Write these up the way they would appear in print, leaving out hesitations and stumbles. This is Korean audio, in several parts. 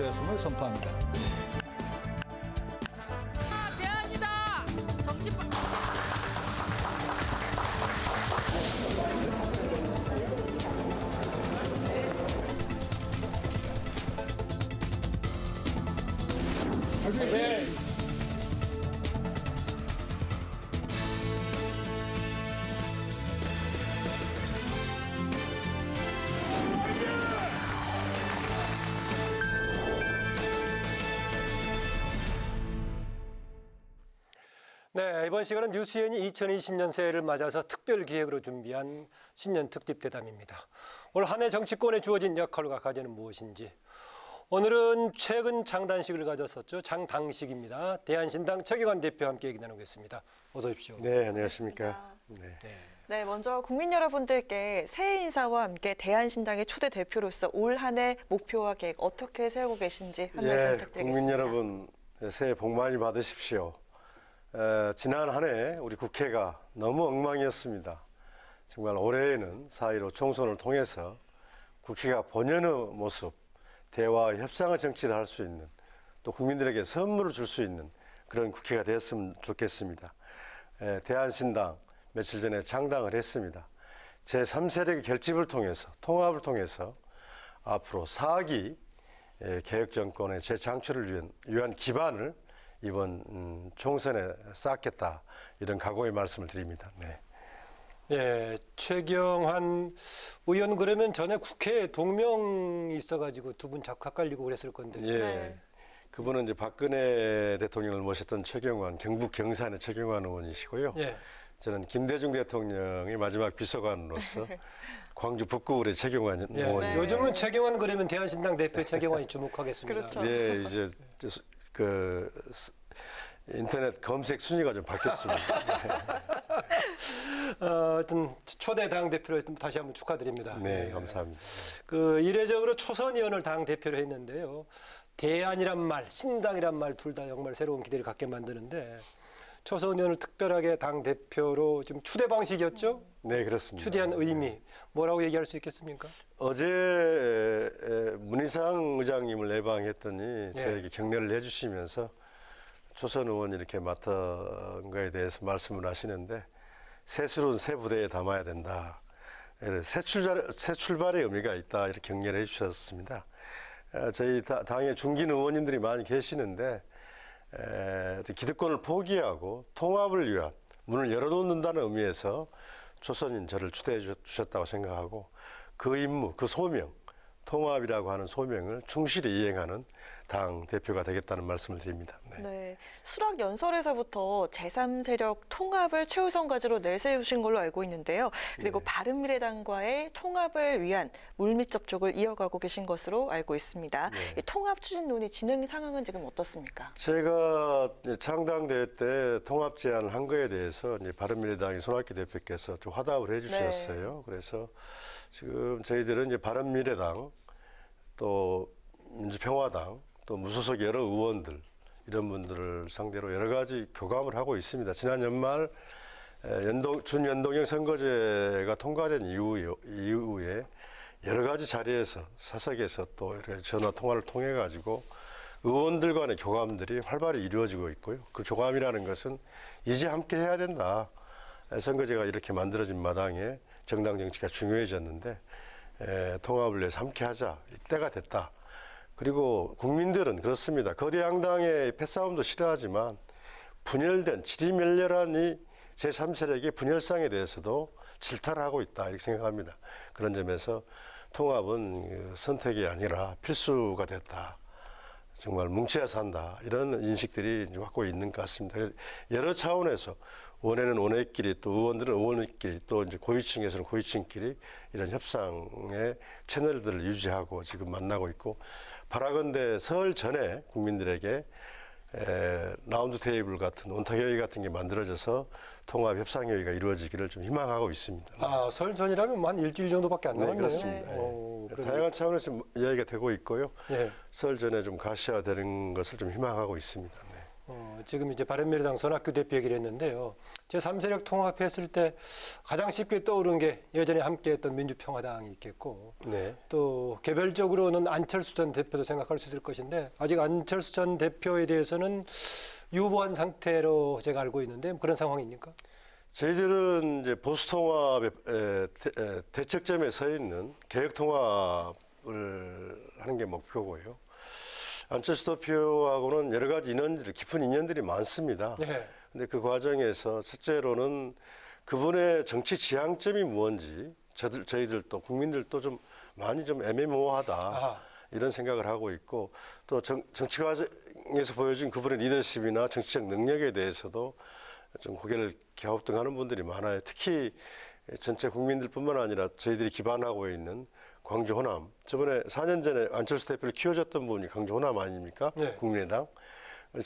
완료되었음을 선포합니다. 대안이다. 정치판. 네, 이번 시간은 뉴스연이 2020년 새해를 맞아서 특별 기획으로 준비한 신년 특집 대담입니다. 올 한 해 정치권에 주어진 역할과 과제는 무엇인지, 오늘은 최근 장단식을 가졌었죠. 장당식입니다. 대한신당 최경환 대표와 함께 얘기 나누겠습니다. 어서 오십시오. 네, 안녕하십니까. 네, 먼저 국민 여러분들께 새해 인사와 함께 대한신당의 초대 대표로서 올 한 해 목표와 계획 어떻게 세우고 계신지 한 말씀 부탁드리겠습니다. 국민 여러분 새해 복 많이 받으십시오. 지난 한 해 우리 국회가 너무 엉망이었습니다. 정말 올해에는 4.15 총선을 통해서 국회가 본연의 모습, 대화와 협상의 정치를 할 수 있는, 또 국민들에게 선물을 줄 수 있는 그런 국회가 되었으면 좋겠습니다. 대한신당 며칠 전에 창당을 했습니다. 제3세력의 결집을 통해서, 통합을 통해서 앞으로 4기 개혁정권의 재창출을 위한 기반을 이번 총선에 쌓겠다, 이런 각오의 말씀을 드립니다. 네. 예, 최경환 의원 그러면 전에 국회에 동명이 있어가지고 두 분 자꾸 헷갈리고 그랬을 건데. 예. 네. 그분은 이제 박근혜 대통령을 모셨던 최경환, 경북 경산의 최경환 의원이시고요. 예. 저는 김대중 대통령의 마지막 비서관으로서 광주 북구울의 최경환 예. 의원이. 요즘은 최경환 그러면 대한신당 대표 최경환이 주목하겠습니다. 그렇죠. 예, 이제 인터넷 검색 순위가 좀 바뀌었습니다. 하여튼 초대 당 대표로 다시 한번 축하드립니다. 네, 감사합니다. 이례적으로 초선 의원을 당 대표로 했는데요. 대안이란 말, 신당이란 말 둘 다 정말 새로운 기대를 갖게 만드는데, 초선 의원을 특별하게 당 대표로 지금 추대 방식이었죠? 네, 그렇습니다. 추대한 의미 뭐라고 얘기할 수 있겠습니까? 어제 문희상 의장님을 내방했더니 네. 저에게 격려를 해주시면서 초선 의원이 이렇게 맡은 거에 대해서 말씀을 하시는데, 새술은 새 부대에 담아야 된다, 새 출발의 의미가 있다, 이렇게 격려를 해주셨습니다. 저희 당의 중진 의원님들이 많이 계시는데, 기득권을 포기하고 통합을 위한 문을 열어놓는다는 의미에서 초선인 저를 추대해 주셨다고 생각하고, 그 임무, 그 소명, 통합이라고 하는 소명을 충실히 이행하는 당 대표가 되겠다는 말씀을 드립니다. 네. 네, 수락 연설에서부터 제3세력 통합을 최우선 과제로 내세우신 걸로 알고 있는데요. 그리고 바른미래당과의 통합을 위한 물밑 접촉을 이어가고 계신 것으로 알고 있습니다. 이 통합 추진 논의 진행 상황은 지금 어떻습니까? 제가 창당대회 때 통합 제안을 한 거에 대해서 이제 바른미래당의 손학규 대표께서 좀 화답을 해주셨어요. 그래서 지금 저희들은 이제 바른미래당, 또 민주평화당, 또 무소속 여러 의원들, 이런 분들을 상대로 여러 가지 교감을 하고 있습니다. 지난 연말 준연동형 선거제가 통과된 이후에 여러 가지 자리에서, 사석에서 또 이렇게 전화 통화를 통해 가지고 의원들 간의 교감들이 활발히 이루어지고 있고요. 그 교감이라는 것은 이제 함께 해야 된다. 선거제가 이렇게 만들어진 마당에 정당 정치가 중요해졌는데, 통합을 위해서 함께 하자, 이때가 됐다. 그리고 국민들은 그렇습니다. 거대 양당의 패싸움도 싫어하지만 분열된, 지리멸렬한 이 제3세력의 분열상에 대해서도 질타를 하고 있다, 이렇게 생각합니다. 그런 점에서 통합은 선택이 아니라 필수가 됐다. 정말 뭉쳐야 산다, 이런 인식들이 갖고 있는 것 같습니다. 그래서 여러 차원에서 원에는 원회끼리, 또 의원들은 의원끼리, 또 이제 고위층에서는 고위층끼리 이런 협상의 채널들을 유지하고 지금 만나고 있고, 바라건대 설 전에 국민들에게 라운드 테이블 같은, 원탁회의 같은 게 만들어져서 통합 협상회의가 이루어지기를 좀 희망하고 있습니다. 아, 설 전이라면 한 일주일 정도밖에 안 남았네요. 그렇습니다. 다양한 차원에서 이야기가 되고 있고요. 예. 설 전에 좀 가시화되는 것을 좀 희망하고 있습니다. 네. 지금 이제 바른미래당 손학규 대표 얘기를 했는데요. 제3세력 통합했을 때 가장 쉽게 떠오른 게 여전히 함께했던 민주평화당이 있겠고 네. 또 개별적으로는 안철수 전 대표도 생각할 수 있을 것인데 아직 안철수 전 대표에 대해서는 유보한 상태로 제가 알고 있는데 그런 상황입니까? 저희들은 이제 보수 통합의 대척점에 서 있는 개혁 통합을 하는 게 목표고요. 안철수 대표하고는 여러 가지 깊은 인연들이 많습니다. 네. 근데 그 과정에서 첫째로는 그분의 정치 지향점이 무엇인지 저희들도 국민들도 좀 많이 좀 애매모호하다. 아하. 이런 생각을 하고 있고 또 정치 과정에서 보여준 그분의 리더십이나 정치적 능력에 대해서도 좀 고개를 갸우뚱하는 분들이 많아요. 특히 전체 국민들뿐만 아니라 저희들이 기반하고 있는 광주 호남. 저번에 4년 전에 안철수 대표를 키워줬던 분이 광주 호남 아닙니까? 네. 국민의당.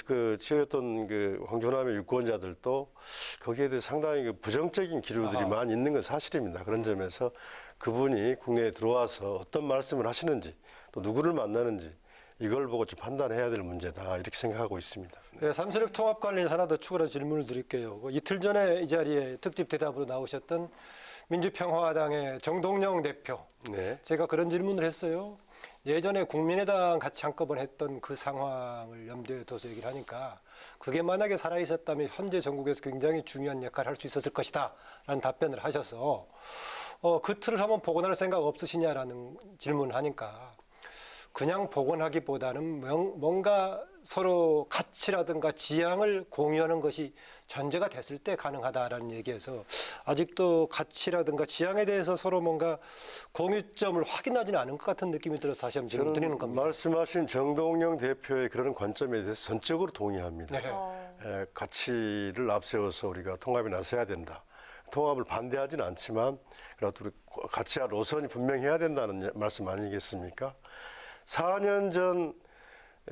그 키워줬던 그 광주 호남의 유권자들도 거기에 대해서 상당히 그 부정적인 기류들이 많이 있는 건 사실입니다. 그런 점에서 그분이 국내에 들어와서 어떤 말씀을 하시는지 또 누구를 만나는지 이걸 보고 좀 판단해야 될 문제다 이렇게 생각하고 있습니다. 네, 삼세력 통합 관련해서 하나 더 추가로 질문을 드릴게요. 이틀 전에 이 자리에 특집 대답으로 나오셨던 민주평화당의 정동영 대표. 네. 제가 그런 질문을 했어요. 예전에 국민의당 같이 한꺼번에 했던 그 상황을 염두에 둬서 얘기를 하니까 그게 만약에 살아있었다면 현재 전국에서 굉장히 중요한 역할을 할 수 있었을 것이다 라는 답변을 하셔서 그 틀을 한번 복원할 생각 없으시냐라는 질문을 하니까 그냥 복원하기보다는 뭔가 서로 가치라든가 지향을 공유하는 것이 전제가 됐을 때 가능하다라는 얘기에서 아직도 가치라든가 지향에 대해서 서로 뭔가 공유점을 확인하지는 않은 것 같은 느낌이 들어서 다시 한번 질문 드리는 겁니다. 말씀하신 정동영 대표의 그런 관점에 대해서 전적으로 동의합니다. 네. 가치를 앞세워서 우리가 통합에 나서야 된다. 통합을 반대하지는 않지만 그래도 우리 가치와 노선이 분명해야 된다는 말씀 아니겠습니까? 4년 전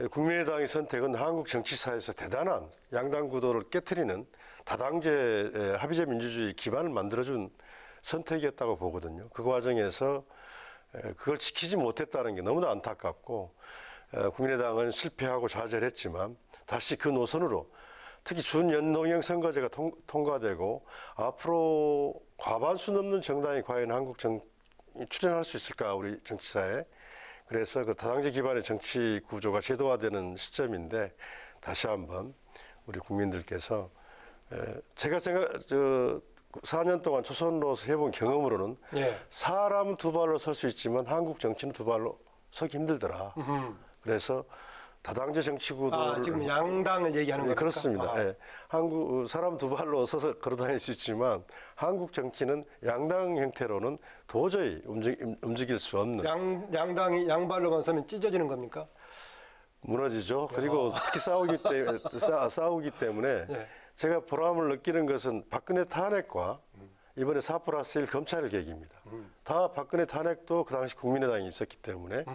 국민의당의 선택은 한국 정치사에서 대단한 양당 구도를 깨트리는 다당제 합의제 민주주의 기반을 만들어준 선택이었다고 보거든요. 그 과정에서 그걸 지키지 못했다는 게 너무나 안타깝고 국민의당은 실패하고 좌절했지만 다시 그 노선으로 특히 준연동형 선거제가 통과되고 앞으로 과반수 넘는 정당이 과연 한국 출연할 수 있을까 우리 정치사에. 그래서 그 다당제 기반의 정치 구조가 제도화되는 시점인데 다시 한번 우리 국민들께서 제가 4년 동안 조선로서 해본 경험으로는 예. 사람은 두 발로 설 수 있지만 한국 정치는 두 발로 서기 힘들더라. 그래서 다당제 정치 구도를 지금 양당을 얘기하는 네, 겁니까? 그렇습니다. 예. 한국 사람 두 발로 서서 걸어다닐 수 있지만 한국 정치는 양당 형태로는 도저히 움직일 수 없는 양당이 양발로만 서면 찢어지는 겁니까? 무너지죠. 그리고 특히 싸우기 때문에 네. 제가 보람을 느끼는 것은 박근혜 탄핵과 이번에 4+1 검찰 개혁입니다. 다 박근혜 탄핵도 그 당시 국민의당이 있었기 때문에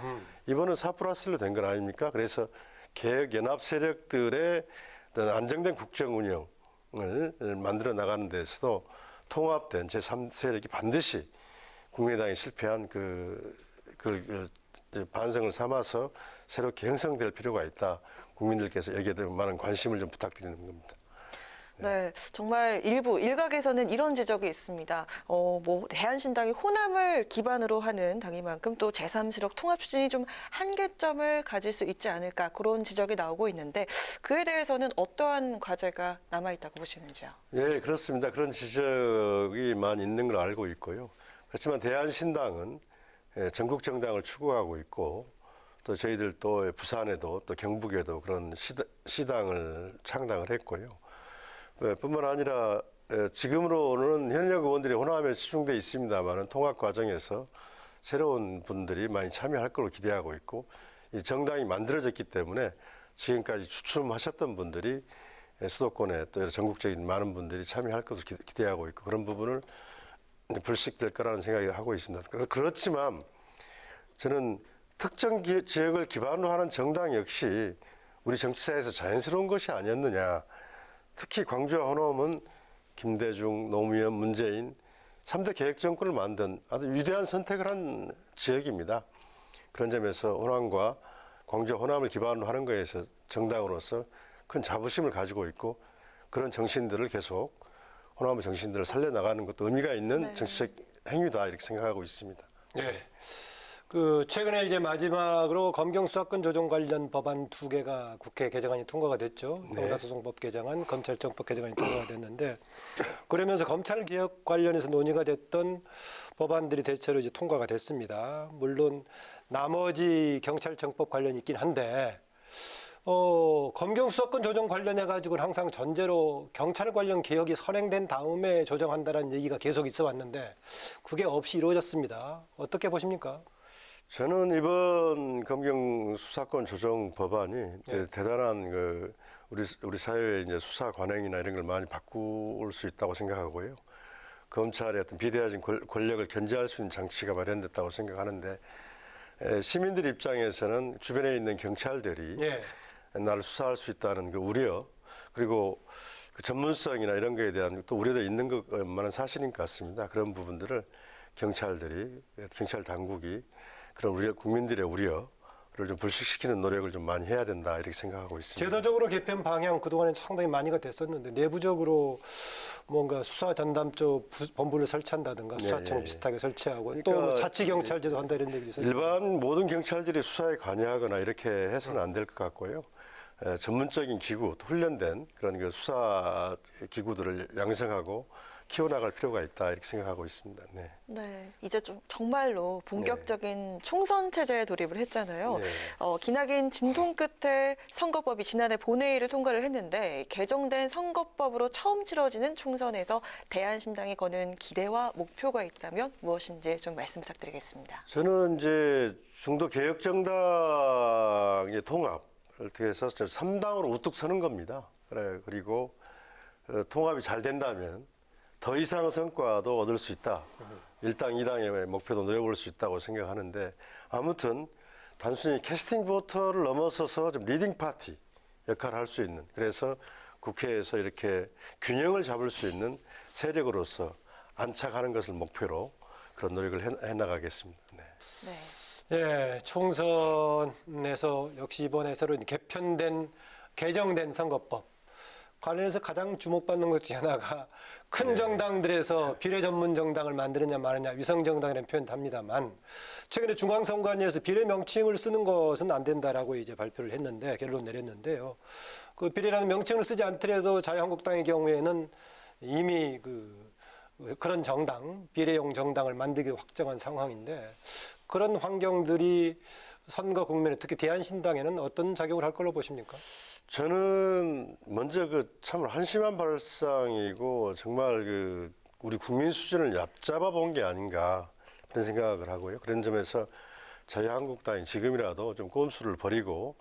이번은 4+1로 된 건 아닙니까? 그래서 개혁 연합 세력들의 어떤 안정된 국정 운영을 만들어 나가는 데서도 통합된 제3세력이 반드시 국민의당이 실패한 그걸 반성을 삼아서 새롭게 형성될 필요가 있다. 국민들께서 여기에 대한 많은 관심을 좀 부탁드리는 겁니다. 네, 정말 일각에서는 이런 지적이 있습니다. 대한신당이 호남을 기반으로 하는 당이만큼 또 제3세력 통합 추진이 좀 한계점을 가질 수 있지 않을까 그런 지적이 나오고 있는데 그에 대해서는 어떠한 과제가 남아있다고 보시는지요? 예, 그렇습니다. 그런 지적이 많이 있는 걸 알고 있고요. 그렇지만 대한신당은 전국 정당을 추구하고 있고 또 저희들도 부산에도 또 경북에도 그런 시당을 창당을 했고요. 뿐만 아니라 지금으로는 현역 의원들이 호남에 집중돼 있습니다만 통합 과정에서 새로운 분들이 많이 참여할 걸로 기대하고 있고 이 정당이 만들어졌기 때문에 지금까지 추춤하셨던 분들이 수도권에 또 전국적인 많은 분들이 참여할 것으로 기대하고 있고 그런 부분을 불식될 거라는 생각이 하고 있습니다. 그렇지만 저는 특정 지역을 기반으로 하는 정당 역시 우리 정치사에서 자연스러운 것이 아니었느냐. 특히 광주와 호남은 김대중, 노무현, 문재인 3대 개혁 정권을 만든 아주 위대한 선택을 한 지역입니다. 그런 점에서 호남과 광주와 호남을 기반으로 하는 것에서 정당으로서 큰 자부심을 가지고 있고 그런 정신들을 계속 호남의 정신들을 살려나가는 것도 의미가 있는 네. 정치적 행위다 이렇게 생각하고 있습니다. 예. 그 최근에 이제 마지막으로 검경 수사권 조정 관련 법안 2개가 국회 개정안이 통과가 됐죠. 네. 형사소송법 개정안, 검찰청법 개정안이 통과가 됐는데 그러면서 검찰 개혁 관련해서 논의가 됐던 법안들이 대체로 이제 통과가 됐습니다. 물론 나머지 경찰청법 관련이 있긴 한데 검경 수사권 조정 관련해 가지고는 항상 전제로 경찰 관련 개혁이 선행된 다음에 조정한다라는 얘기가 계속 있어 왔는데 그게 없이 이루어졌습니다. 어떻게 보십니까? 저는 이번 검경 수사권 조정 법안이 네. 대단한 그 우리 사회의 이제 수사 관행이나 이런 걸 많이 바꿀 수 있다고 생각하고요. 검찰의 어떤 비대해진 권력을 견제할 수 있는 장치가 마련됐다고 생각하는데 시민들 입장에서는 주변에 있는 경찰들이 예. 나를 수사할 수 있다는 그 우려 그리고 그 전문성이나 이런 거에 대한 또 우려도 있는 것만은 사실인 것 같습니다. 그런 부분들을 경찰 당국이 그런 우리 국민들의 우려를 좀 불식시키는 노력을 좀 많이 해야 된다 이렇게 생각하고 있습니다. 제도적으로 개편 방향 그동안에 상당히 많이가 됐었는데 내부적으로 뭔가 수사 전담 쪽 본부를 설치한다든가 수사청 예. 비슷하게 설치하고 그러니까 또 자치경찰제도 한다 이런 얘기도 있었죠. 일반 모든 경찰들이 수사에 관여하거나 이렇게 해서는 안 될 것 같고요. 전문적인 기구, 훈련된 그런 그 수사 기구들을 양성하고 키워나갈 필요가 있다 이렇게 생각하고 있습니다. 네. 네, 이제 좀 정말로 본격적인 총선 체제에 돌입을 했잖아요. 네. 기나긴 진통 끝에 선거법이 지난해 본회의를 통과를 했는데 개정된 선거법으로 처음 치러지는 총선에서 대한신당이 거는 기대와 목표가 있다면 무엇인지 좀 말씀 부탁드리겠습니다. 저는 이제 중도 개혁정당의 통합을 통해서 3당으로 우뚝 서는 겁니다. 그리고 통합이 잘 된다면 더 이상의 성과도 얻을 수 있다. 1당, 2당의 목표도 노려볼 수 있다고 생각하는데 아무튼 단순히 캐스팅 보터를 넘어서서 좀 리딩 파티 역할을 할 수 있는 그래서 국회에서 이렇게 균형을 잡을 수 있는 세력으로서 안착하는 것을 목표로 그런 노력을 해나가겠습니다. 네. 네. 예, 총선에서 역시 이번에 새로 개정된 선거법 관련해서 가장 주목받는 것 중에 하나가 큰 정당들에서 비례 전문 정당을 만드느냐 마느냐 위성 정당이라는 표현도 합니다만 최근에 중앙선관위에서 비례 명칭을 쓰는 것은 안 된다라고 이제 발표를 했는데 결론 내렸는데요. 그 비례라는 명칭을 쓰지 않더라도 자유한국당의 경우에는 이미 그런 정당, 비례용 정당을 만들기 확정한 상황인데 그런 환경들이 선거 국면에 특히 대한신당에는 어떤 작용을 할 걸로 보십니까? 저는 먼저 참 한심한 발상이고 정말 우리 국민 수준을 얕잡아 본 게 아닌가 그런 생각을 하고요. 그런 점에서 자유한국당이 지금이라도 좀 꼼수를 버리고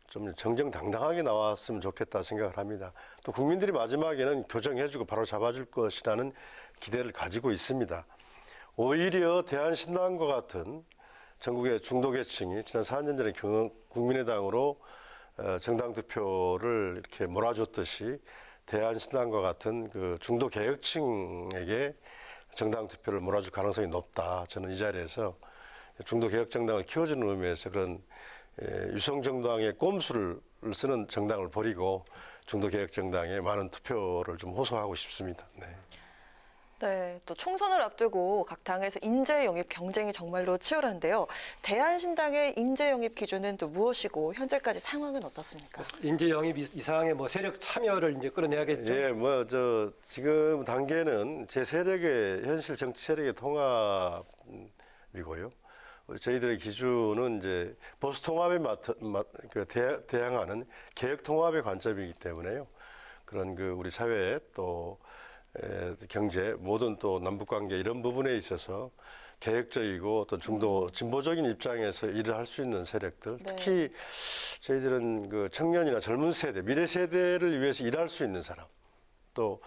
좀 정정당당하게 나왔으면 좋겠다 생각을 합니다. 또 국민들이 마지막에는 교정해주고 바로 잡아줄 것이라는 기대를 가지고 있습니다. 오히려 대한신당과 같은 전국의 중도계층이 지난 4년 전에 국민의당으로 정당 투표를 이렇게 몰아줬듯이 대한신당과 같은 그 중도 개혁층에게 정당 투표를 몰아줄 가능성이 높다. 저는 이 자리에서 중도 개혁 정당을 키워주는 의미에서 그런 유성 정당의 꼼수를 쓰는 정당을 버리고 중도 개혁 정당에 많은 투표를 좀 호소하고 싶습니다. 네. 네, 또 총선을 앞두고 각 당에서 인재 영입 경쟁이 정말로 치열한데요. 대한신당의 인재 영입 기준은 또 무엇이고 현재까지 상황은 어떻습니까? 인재 영입 이상의 세력 참여를 이제 끌어내야겠죠. 예, 지금 단계는 제 세력의 현실 정치 세력의 통합이고요. 저희들의 기준은 이제 보수 통합에 대항하는 개혁 통합의 관점이기 때문에요. 그런 우리 사회에 또 경제, 모든 또 남북관계 이런 부분에 있어서 개혁적이고 또 중도 진보적인 입장에서 일을 할 수 있는 세력들, 네. 특히 저희들은 청년이나 젊은 세대, 미래 세대를 위해서 일할 수 있는 사람, 또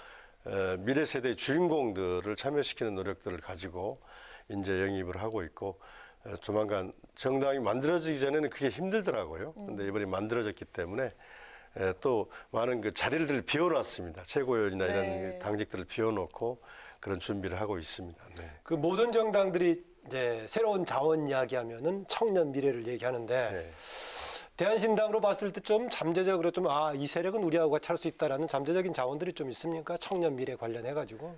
미래 세대의 주인공들을 참여시키는 노력들을 가지고 인재 영입을 하고 있고 조만간 정당이 만들어지기 전에는 그게 힘들더라고요. 그런데 이번에 만들어졌기 때문에 또 많은 자리를 비워놨습니다. 최고위원이나 네. 이런 당직들을 비워놓고 그런 준비를 하고 있습니다. 네. 그 모든 정당들이 이제 새로운 자원 이야기하면은 청년 미래를 얘기하는데 네. 대한신당으로 봤을 때 좀 잠재적으로 좀 이 세력은 우리하고 같이 할 수 있다라는 잠재적인 자원들이 좀 있습니까? 청년 미래 관련해 가지고.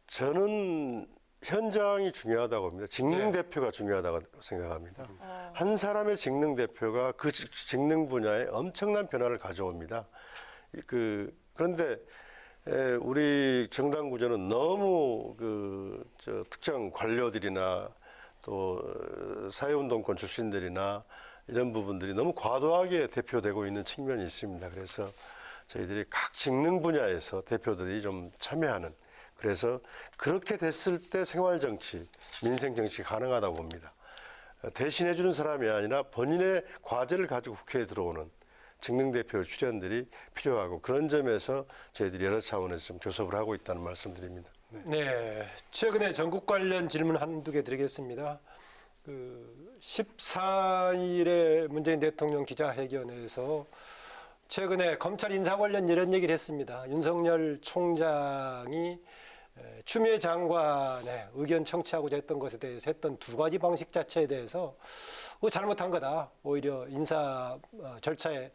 저는 현장이 중요하다고 봅니다. 직능 네. 대표가 중요하다고 생각합니다. 한 사람의 직능 대표가 그 직능 분야에 엄청난 변화를 가져옵니다. 그런데 우리 정당 구조는 너무 특정 관료들이나 또 사회운동권 출신들이나 이런 부분들이 너무 과도하게 대표되고 있는 측면이 있습니다. 그래서 저희들이 각 직능 분야에서 대표들이 좀 참여하는, 그래서 그렇게 됐을 때 생활정치, 민생정치가 가능하다고 봅니다. 대신해 주는 사람이 아니라 본인의 과제를 가지고 국회에 들어오는 직능대표 출연들이 필요하고, 그런 점에서 저희들이 여러 차원에서 좀 교섭을 하고 있다는 말씀드립니다. 네. 네, 최근에 전국 관련 질문 한두 개 드리겠습니다. 14일에 문재인 대통령 기자회견에서 최근에 검찰 인사 관련 이런 얘기를 했습니다. 윤석열 총장이 추미애 장관의 의견 청취하고자 했던 것에 대해서 했던 두 가지 방식 자체에 대해서 잘못한 거다. 오히려 인사 절차에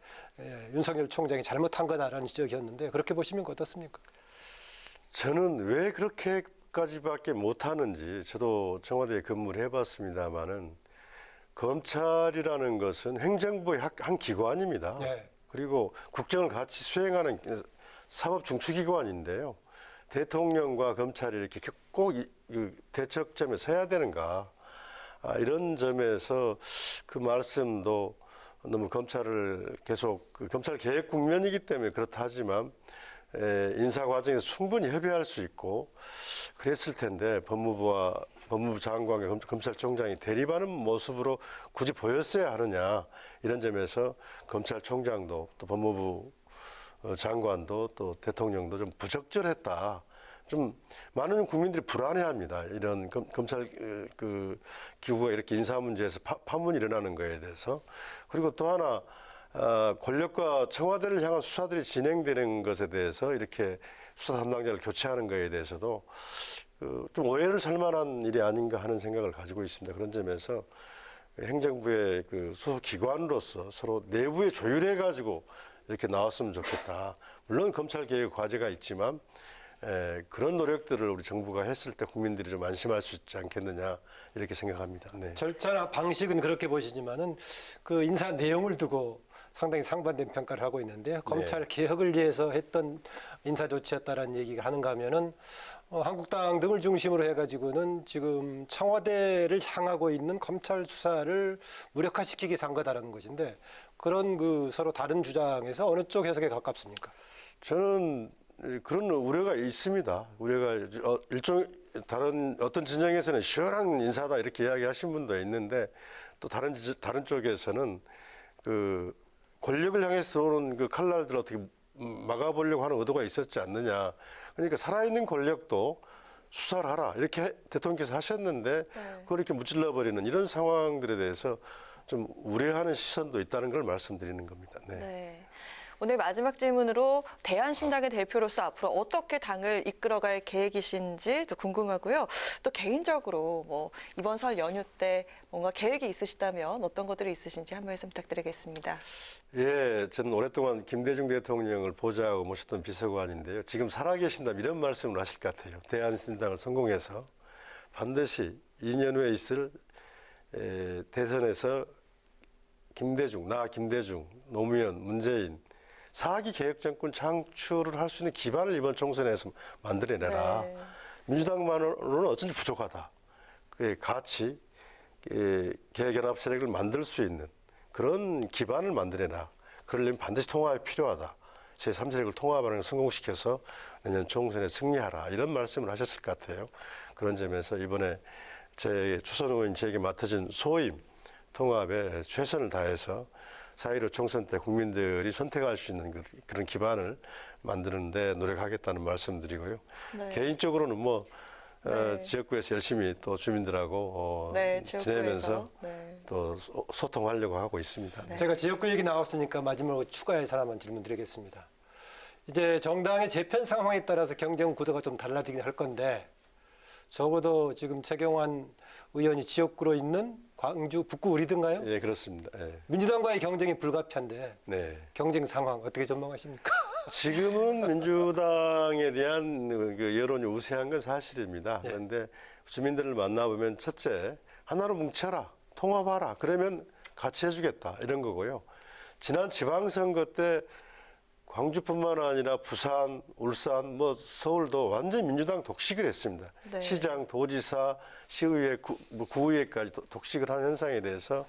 윤석열 총장이 잘못한 거다라는 지적이었는데, 그렇게 보시면 어떻습니까? 저는 왜 그렇게까지밖에 못하는지, 저도 청와대에 근무를 해봤습니다마는, 검찰이라는 것은 행정부의 한 기관입니다. 네. 그리고 국정을 같이 수행하는 사법 중추기관인데요. 대통령과 검찰이 이렇게 꼭 대척점에 서야 되는가, 이런 점에서 그 말씀도 너무 검찰을 계속 검찰 개혁 국면이기 때문에 그렇다 하지만 인사 과정에서 충분히 협의할 수 있고 그랬을 텐데, 법무부 장관과 검찰총장이 대립하는 모습으로 굳이 보였어야 하느냐, 이런 점에서 검찰총장도 또 법무부 장관도 또 대통령도 좀 부적절했다. 좀 많은 국민들이 불안해합니다. 이런 검찰 기구가 이렇게 인사 문제에서 파문이 일어나는 거에 대해서. 그리고 또 하나, 권력과 청와대를 향한 수사들이 진행되는 것에 대해서 이렇게 수사 담당자를 교체하는 거에 대해서도 좀 오해를 살 만한 일이 아닌가 하는 생각을 가지고 있습니다. 그런 점에서 행정부의 소속 기관으로서 서로 내부에 조율해 가지고 이렇게 나왔으면 좋겠다. 물론 검찰 개혁 과제가 있지만 그런 노력들을 우리 정부가 했을 때 국민들이 좀 안심할 수 있지 않겠느냐, 이렇게 생각합니다. 네. 절차나 방식은 그렇게 보시지만은 그 인사 내용을 두고 상당히 상반된 평가를 하고 있는데, 검찰 개혁을 위해서 했던 인사 조치였다라는 얘기가 하는가 하면은 한국당 등을 중심으로 해가지고는 지금 청와대를 향하고 있는 검찰 수사를 무력화시키기 위해서 한 거다라는 것인데, 그런 서로 다른 주장에서 어느 쪽 해석에 가깝습니까? 저는 그런 우려가 있습니다. 우려가 다른 어떤 진영에서는 시원한 인사다 이렇게 이야기하신 분도 있는데, 또 다른 쪽에서는 권력을 향해서 들어오는 칼날들을 어떻게 막아보려고 하는 의도가 있었지 않느냐. 그러니까 살아있는 권력도 수사를 하라, 이렇게 대통령께서 하셨는데 그걸 이렇게 무찔러버리는 이런 상황들에 대해서 좀 우려하는 시선도 있다는 걸 말씀드리는 겁니다. 네. 네. 오늘 마지막 질문으로 대한신당의 대표로서 앞으로 어떻게 당을 이끌어갈 계획이신지 또 궁금하고요. 또 개인적으로 이번 설 연휴 때 뭔가 계획이 있으시다면 어떤 것들이 있으신지 한 말씀 부탁드리겠습니다. 예, 저는 오랫동안 김대중 대통령을 보좌하고 모셨던 비서관인데요. 지금 살아계신다면 이런 말씀을 하실 것 같아요. 대한신당을 성공해서 반드시 2년 후에 있을 대선에서 김대중, 노무현, 문재인 4기 개혁 정권 창출을 할 수 있는 기반을 이번 총선에서 만들어내라. 네. 민주당만으로는 어쩐지 부족하다. 같이 개혁연합 세력을 만들 수 있는 그런 기반을 만들어내라. 그러려면 반드시 통합이 필요하다. 제3세력을 통합하는 걸 성공시켜서 내년 총선에 승리하라. 이런 말씀을 하셨을 것 같아요. 그런 점에서 이번에 초선 의원이 저에게 맡아진 소임 통합에 최선을 다해서 4.15 총선 때 국민들이 선택할 수 있는 그런 기반을 만드는데 노력하겠다는 말씀드리고요. 네. 개인적으로는 지역구에서 열심히 또 주민들하고 지내면서 또 소통하려고 하고 있습니다. 네. 제가 지역구 얘기 나왔으니까 마지막으로 추가해서 하나만 질문 드리겠습니다. 이제 정당의 재편 상황에 따라서 경쟁 구도가 좀 달라지긴 할 건데, 적어도 지금 최경환 의원이 지역구로 있는 광주 북구 우리든가요? 예, 그렇습니다. 예. 민주당과의 경쟁이 불가피한데 네. 경쟁 상황 어떻게 전망하십니까? 지금은 민주당에 대한 그 여론이 우세한 건 사실입니다. 예. 그런데 주민들을 만나보면 첫째, 하나로 뭉쳐라, 통합하라, 그러면 같이 해주겠다 이런 거고요. 지난 지방선거 때 광주뿐만 아니라 부산, 울산, 뭐 서울도 완전 민주당 독식을 했습니다. 네. 시장, 도지사, 시의회, 구의회까지 독식을 한 현상에 대해서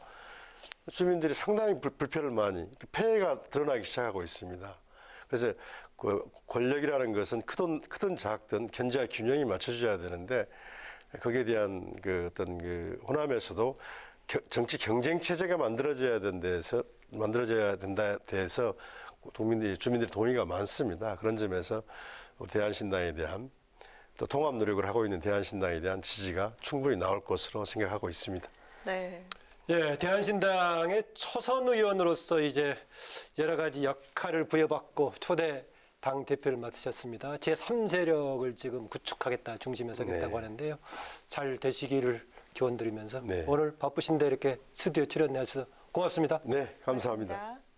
주민들이 상당히 불편을 많이, 폐해가 드러나기 시작하고 있습니다. 그래서 그 권력이라는 것은 크든 작든 견제와 균형이 맞춰져야 되는데 거기에 대한 그 어떤 그 호남에서도 정치 경쟁 체제가 만들어져야 된다에 대해서 주민들이 동의가 많습니다. 그런 점에서 대한신당에 대한 또 통합 노력을 하고 있는 대한신당에 대한 지지가 충분히 나올 것으로 생각하고 있습니다. 네. 예, 대한신당의 초선 의원으로서 이제 여러 가지 역할을 부여받고 초대 당 대표를 맡으셨습니다. 제3세력을 지금 구축하겠다, 중심에 서겠다고 네. 하는데요. 잘 되시기를 기원드리면서 네. 오늘 바쁘신데 이렇게 스튜디오 출연해 주셔서 고맙습니다. 네, 감사합니다. 고맙습니다.